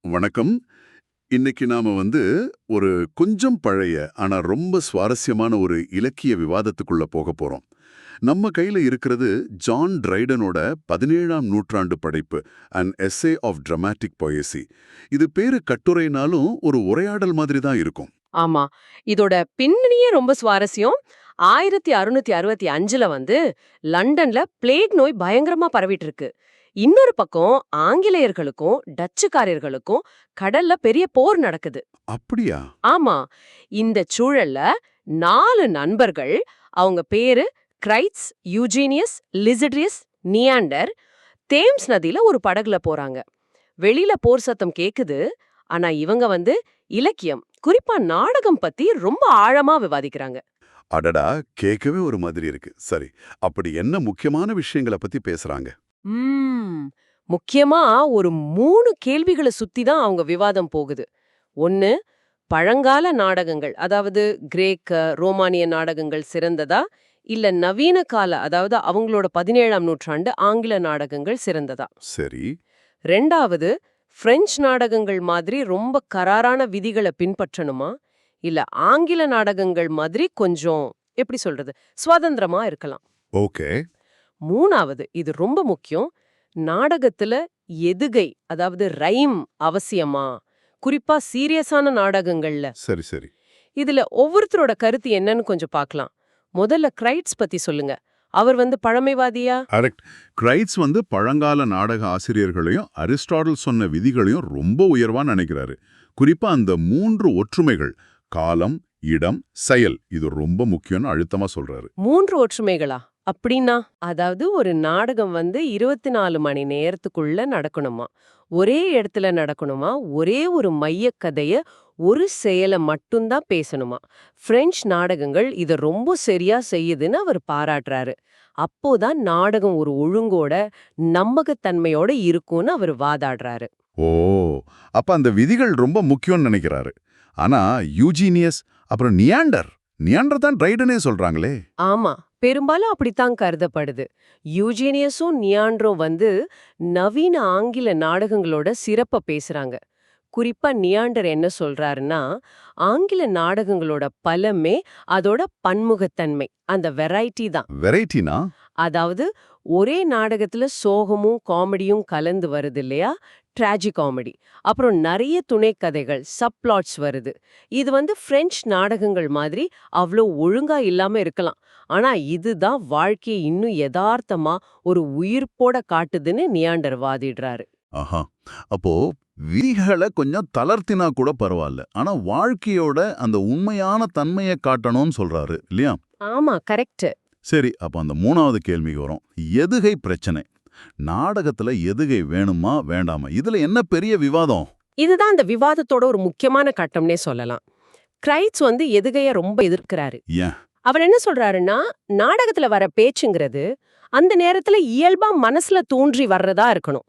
வணக்கம். இன்னைக்கு நாம ஒரு கொஞ்சம் பழைய ஆனா ரொம்ப சுவாரஸ்யமான ஒரு இலக்கிய விவாதத்துக்குள்ள போக போறோம். நம்ம கையில இருக்கிறது ஜான் டிரைடனோட 17ஆம் நூற்றாண்டு படைப்பு அன் எஸ்ஸே ஆஃப் டிராமாட்டிக் பொயசி. இது பேரு கட்டுரைனாலும் ஒரு உரையாடல் மாதிரி தான் இருக்கும். ஆமா. இதோட பின்னணியே ரொம்ப சுவாரஸ்யம். 1665ல லண்டன்ல பிளேக் நோய் பயங்கரமா பரவிட்டு இருக்கு. இன்னொரு பக்கம் ஆங்கிலேயர்களுக்கும் டச்சுக்காரர்களுக்கும் கடல்ல பெரிய போர் நடக்குது. அப்படியா? ஆமா. இந்த சூழல்ல 4 நண்பர்கள், அவங்க பேரு கிரைட்ஸ், யூஜீனியஸ், லிசிட்ரியஸ், நியாண்டர், தேம்ஸ் நதியில ஒரு படகுல போறாங்க. வெளியில போர் சத்தம் கேக்குது. ஆனா இவங்க இலக்கியம், குறிப்பா நாடகம் பத்தி ரொம்ப ஆழமா விவாதிக்கிறாங்க. அடடா, கேட்கவே ஒரு மாதிரி இருக்கு. சரி, அப்படி என்ன முக்கியமான விஷயங்களை பத்தி பேசுறாங்க? ம். முக்கியமா ஒரு 3 கேள்விகள சுத்தி தான் அவங்க விவாதம் போகுது. 1, பழங்கால நாடகங்கள், அதாவது கிரேக்க, ரோமானிய நாடகங்கள் சிறந்ததா? இல்ல நவீன கால, அதாவது அவங்களோட 17ஆம் நூற்றாண்டு ஆங்கில நாடகங்கள் சிறந்ததா? சரி. 2வது, பிரெஞ்சு நாடகங்கள் மாதிரி ரொம்ப கராரான விதிகள பின்பற்றணுமா? இல்ல ஆங்கில நாடகங்கள் மாதிரி கொஞ்சம் எப்படி சொல்றது? சுதந்திரமா இருக்கலாம். ஓகே. 3வது, இது ரொம்ப முக்கியம். நாடகத்துல எதுகை, அதாவது ரைம் அவசியமா? குறிப்பா சீரியஸான நாடகங்கள்ல. சரி சரி. இதுல ஒவ்வொருத்தரோட கருத்து என்னன்னு கொஞ்சம் பார்க்கலாம். முதல்ல கிரைட்ஸ் பத்தி சொல்லுங்க. அவர் பழமைவாதியா? கரெக்ட். கிரைட்ஸ் பழங்கால நாடக ஆசிரியர்களையும் அரிஸ்டாட்டில் சொன்ன விதிகளையும் ரொம்ப உயர்வா நினைக்கிறாரு. குறிப்பா அந்த 3 ஒற்றுமைகள், காலம், இடம், செயல், இது ரொம்ப முக்கியம்னு அழுத்தமா சொல்றாரு. 3 ஒற்றுமைகளா? அப்படின்னா, அதாவது ஒரு நாடகம் 24 மணி நேரத்துக்குள்ள நடக்கணுமா? ஒரே இடத்துல நடக்கணுமா? ஒரே ஒரு மையக் கதைய, ஒரு செயல மட்டும்தான் பேசணுமா? பிரெஞ்சு நாடகங்கள் இத ரொம்ப சரியா செய்யுதுன்னு அவர் பாராட்டுறாரு. அப்போதான் நாடகம் ஒரு ஒழுங்கோட, நம்பகத்தன்மையோட இருக்கும்னு அவர் வாதாடுறாரு. ஓ, அப்ப அந்த விதிகள் ரொம்ப முக்கியம்னு நினைக்கிறாரு. ஆனா யூஜீனியஸ் அப்புறம் நியாண்டர் தான் ட்ரைடனே சொல்றாங்களே. ஆமா. பெரும்பாலும் அப்படித்தான் கருதப்படுது. யூஜீனியஸும் நியாண்ட்ரும் நவீன ஆங்கில நாடகங்களோட சிறப்ப பேசுறாங்க. குறிப்பா நியாண்டர் என்ன சொல்றாருன்னா, ஆங்கில நாடகங்களோட பலமே அதோட பன்முகத்தன்மை, அந்த வெரைட்டி தான். வெரைட்டினா? அதாவது ஒரே நாடகத்துல சோகமும் காமெடியும் கலந்து வருது இல்லையா? ட்ராஜி காமெடி. அப்புறம் நிறைய துணைக்கதைகள், சப்ளாட்ஸ் வருது. இது பிரெஞ்சு நாடகங்கள் மாதிரி அவ்ளோ ஒழுங்கா இல்லாம இருக்கலாம். ஆனா இதுதான் வாழ்க்கையை இன்னும் யதார்த்தமா ஒரு உயிர்ப்போட காட்டுதுன்னு நியாண்டர் வாதிடுறாரு. ஆஹா. அப்போ விதிகளை கொஞ்சம் தளர்த்தினா கூட பரவாயில்ல. ஆனா வாழ்க்கையோட அந்த உண்மையான தன்மையை காட்டணும்னு சொல்றாரு இல்லையா? ஆமா, கரெக்ட். சரி, அப்ப அந்த 3வது கேள்விக்கு வரும். எதுகை பிரச்சனை. நாடகத்துல எதுகை வேணுமா வேண்டாமா? இதுல என்ன பெரிய விவாதம்? இதுதான் இந்த விவாதத்தோட ஒரு முக்கியமான கட்டம்னே சொல்லலாம். கிரைட்ஸ் எதுகைய ரொம்ப எதிர்க்கிறாரு. ஏன்? அவர் என்ன சொல்றாருன்னா, நாடகத்துல வர பேச்சுங்கிறது அந்த நேரத்துல இயல்பா மனசுல தோன்றி வர்றதா இருக்கணும்.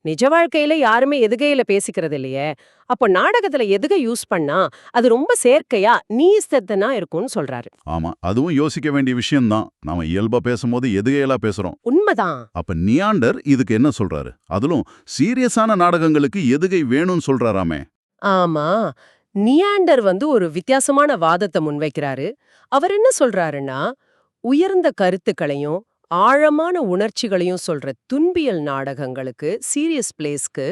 நிஜ வாழ்க்கையில யாருமே எதுகையில பேசிக்கிறது இல்லையே. அப்போ நாடகத்துல எதுகை யூஸ் பண்ணா அது ரொம்ப செயற்கையா, நீஸ்தத்தனா இருக்கும்னு சொல்றாரு. ஆமா, அதுவும் யோசிக்க வேண்டிய விஷயம்தான். நாம இயல்பா பேசும்போது எதுகையெல்லாம் பேசுறோம். உண்மைதான். அப்ப நியாண்டர் இதுக்கு என்ன சொல்றாரு? அதிலும் சீரியஸான நாடகங்களுக்கு எதுகை வேணும்னு சொல்றாராமே. ஆமா. நியாண்டர் ஒரு வித்தியாசமான வாதத்தை முன்வைக்கிறாரு. அவர் என்ன சொல்றாருன்னா, உயர்ந்த கருத்துக்களையும் ஆழமான உணர்ச்சிகளையும் சொல்ற துன்பியல் நாடகங்களுக்கு, சீரியஸ் பிளேஸ்க்கு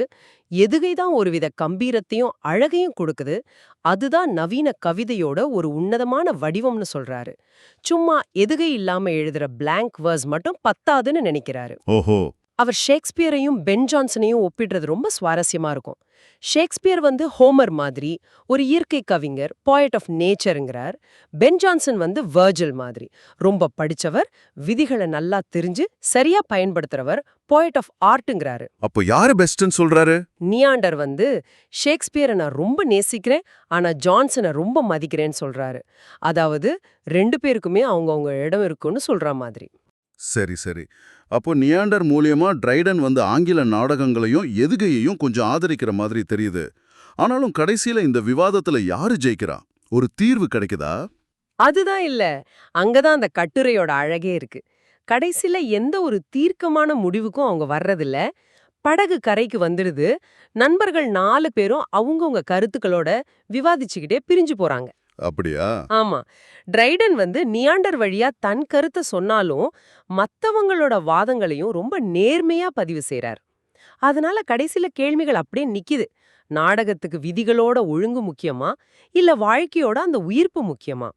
எதுகைதான் ஒருவித கம்பீரத்தையும் அழகையும் கொடுக்குது. அதுதான் நவீன கவிதையோட ஒரு உன்னதமான வடிவம்னு சொல்றாரு. சும்மா எதுகை இல்லாம எழுதுற பிளாங்க் வேர்ஸ் மட்டும் பத்தாதுன்னு நினைக்கிறாரு. ஓஹோ. அவர் ஷேக்ஸ்பியரையும் பென் ஜான்சனையும் ஒப்பிடுறது ரொம்ப சுவாரஸ்யமா இருக்கும். ஷேக்ஸ்பியர் ஹோமர் மாதிரி ஒரு இயற்கை கவிஞர், பாய்ட் ஆஃப் நேச்சருங்கிறார். பென் ஜான்சன் வர்ஜில் மாதிரி ரொம்ப படிச்சவர், விதிகளை நல்லா தெரிஞ்சு சரியா பயன்படுத்துறவர், பாய்ட் ஆஃப் ஆர்ட்ங்கிறாரு. அப்போ யாரு பெஸ்ட்னு சொல்றாரு? நியாண்டர் ஷேக்ஸ்பியரை நான் ரொம்ப நேசிக்கிறேன், ஆனா ஜான்சனை ரொம்ப மதிக்கிறேன்னு சொல்றாரு. அதாவது 2 பேருக்குமே அவங்கவங்க இடம் இருக்குன்னு சொல்ற மாதிரி. சரி சரி. அப்போ நியாண்டர் மூலியமா டிரைடன் ஆங்கில நாடகங்களையும் எதுகையையும் கொஞ்சம் ஆதரிக்கிற மாதிரி தெரியுது. ஆனாலும் கடைசியில இந்த விவாதத்துல யாரு ஜெயிக்கிறா? ஒரு தீர்வு கிடைக்குதா? அதுதான் இல்ல. அங்கதான் அந்த கட்டுரையோட அழகே இருக்கு. கடைசில எந்த ஒரு தீர்க்கமான முடிவுக்கும் அவங்க வர்றதில்ல. படகு கரைக்கு வந்துடுது. நண்பர்கள் 4 பேரும் அவங்கவங்க கருத்துக்களோட விவாதிச்சுக்கிட்டே பிரிஞ்சு போறாங்க. அப்படியா? ஆமா. டிரைடன் வந்து நியாண்டர் வழியா தன் கருத்த சொன்னாலும், மத்தவங்களோட வாதங்களையும் ரொம்ப நேர்மையா பதிவு செய்றார். அதனால கடைசில கேள்விகள் அப்படியே நிக்குது. நாடகத்துக்கு விதிகளோட ஒழுங்கு முக்கியமா? இல்ல வாழ்க்கையோட அந்த உயிர்ப்பு முக்கியமா?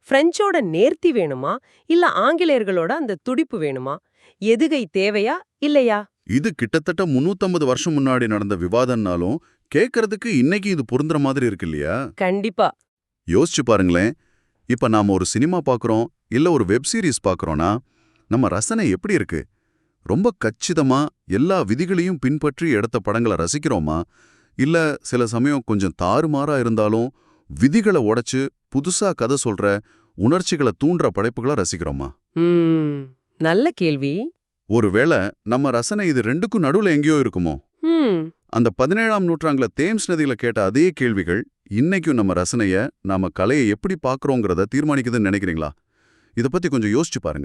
பிரெஞ்சோட நேர்த்தி வேணுமா? இல்ல ஆங்கிலேயர்களோட அந்த துடிப்பு வேணுமா? எதுகை தேவையா? இல்லையா? இது கிட்டத்தட்ட 350 வருஷம் முன்னாடி நடந்த விவாதம்னாலும் கேட்கறதுக்கு இன்னைக்கு இது பொருந்துற மாதிரி இருக்கு இல்லையா? கண்டிப்பா. யோசிச்சு பாருங்களேன். இப்ப நாம ஒரு சினிமா பார்க்கறோம், இல்ல ஒரு வெப் சீரிஸ் பார்க்கறோம்னா, நம்ம ரசனை எப்படி இருக்கு? ரொம்ப கச்சிதமா எல்லா விதிகளையும் பின்பற்றி எடுத்த படங்களை ரசிக்கிறோமா? இல்ல சில சமயம் கொஞ்சம் தாறுமாறா இருந்தாலும் விதிகளை உடைச்சு புதுசா கதை சொல்ற, உணர்ச்சிகளை தூண்டுற படைப்புகளை ரசிக்கிறோமா? ம். நல்ல கேள்வி. ஒருவேளை நம்ம ரசனை இது ரெண்டுக்கும் நடுவுல எங்கேயோ இருக்குமோ? ம். அந்த 17ஆம் நூற்றாண்டுல தேம்ஸ் நதியில கேட்ட அதே கேள்விகள் இன்னைக்கும் நம்ம ரசனைய, நாம கலையை எப்படி பார்க்கறோங்கிறத தீர்மானிக்குதுன்னு நினைக்கிறீங்களா? இத பத்தி கொஞ்சம் யோசிச்சு பாருங்க.